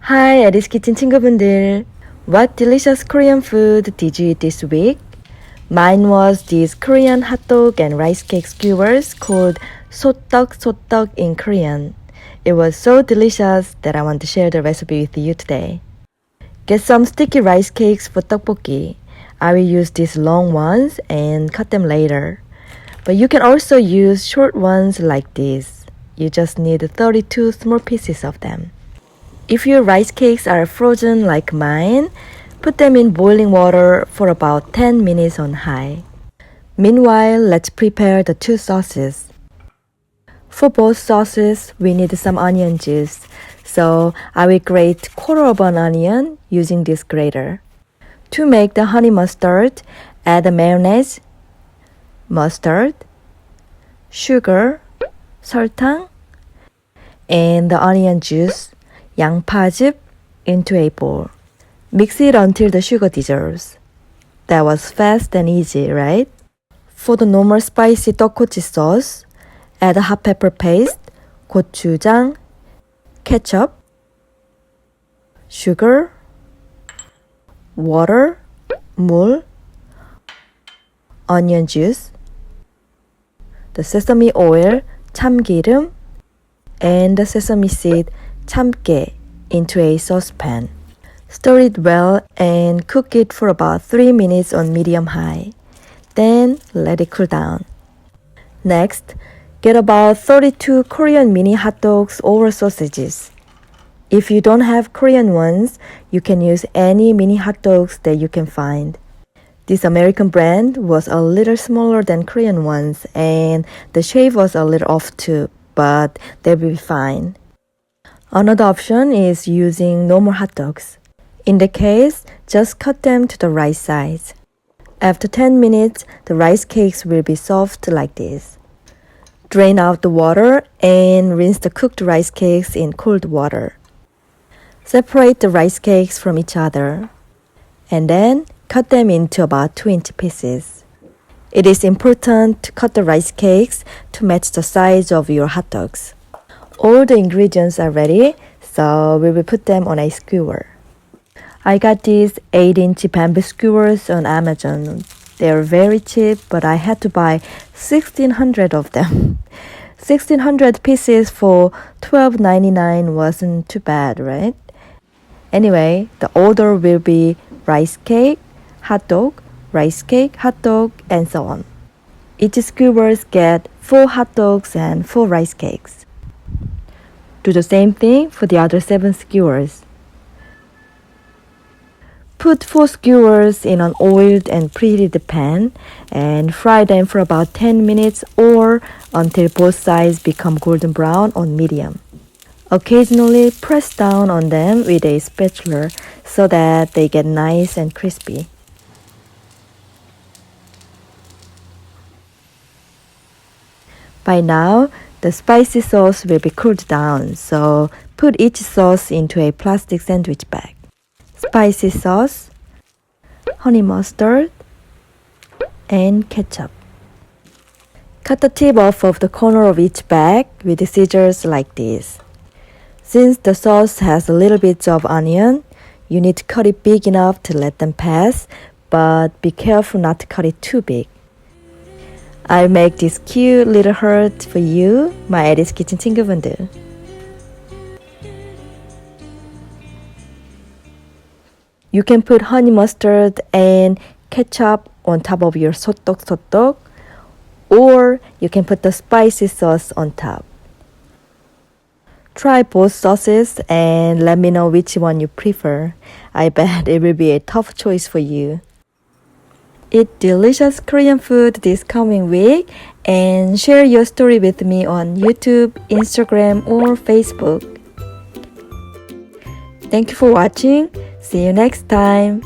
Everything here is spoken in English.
Hi, 에리스 키친 친구분들. What delicious Korean food did you eat this week? Mine was these Korean hot dog and rice cake skewers called SoTteok SoTteok in Korean. It was so delicious that I want to share the recipe with you today. Get some sticky rice cakes for tteokbokki. I will use these long ones and cut them later. But you can also use short ones like this. You just need 32 small pieces of them. If your rice cakes are frozen like mine, put them in boiling water for about 10 minutes on high. Meanwhile, let's prepare the two sauces. For both sauces, we need some onion juice. So I will grate quarter of an onion using this grater. To make the honey mustard, add the mayonnaise, mustard, sugar, 설탕, and the onion juice, 양파즙, into a bowl. Mix it until the sugar dissolves. That was fast and easy, right? For the normal spicy 떡꼬치 sauce, add hot pepper paste, 고추장, ketchup, sugar, water, 물, onion juice, the sesame oil, 참기름, and the sesame seed, 참깨, into a saucepan. Stir it well and cook it for about 3 minutes on medium-high. Then let it cool down. Next, get about 32 Korean mini hot dogs or sausages. If you don't have Korean ones, you can use any mini hot dogs that you can find. This American brand was a little smaller than Korean ones and the shape was a little off too, but they will be fine. Another option is using normal hot dogs. In the case, just cut them to the right size. After 10 minutes, the rice cakes will be soft like this. Drain out the water and rinse the cooked rice cakes in cold water. Separate the rice cakes from each other and then cut them into about 2-inch pieces. It is important to cut the rice cakes to match the size of your hot dogs. All the ingredients are ready, so we will put them on a skewer. I got these 8-inch bamboo skewers on Amazon. They are very cheap, but I had to buy 1,600 of them. 1,600 pieces for $12.99 wasn't too bad, right? Anyway, the order will be rice cake, hot dog, rice cake, hot dog, and so on. Each skewers get 4 hot dogs and 4 rice cakes. Do the same thing for the other 7 skewers. Put 4 skewers in an oiled and preheated pan and fry them for about 10 minutes or until both sides become golden brown on medium. Occasionally press down on them with a spatula so that they get nice and crispy. By now, the spicy sauce will be cooled down, so put each sauce into a plastic sandwich bag. Spicy sauce, honey mustard, and ketchup. Cut the tip off of the corner of each bag with scissors like this. Since the sauce has a little bit of onion, you need to cut it big enough to let them pass, but be careful not to cut it too big. I'll make this cute little heart for you, my 에리스 키친 친구분들. You can put honey mustard and ketchup on top of your 소떡 소떡, or you can put the spicy sauce on top. Try both sauces and let me know which one you prefer. I bet it will be a tough choice for you. Eat delicious Korean food this coming week and share your story with me on YouTube, Instagram, or Facebook. Thank you for watching. See you next time.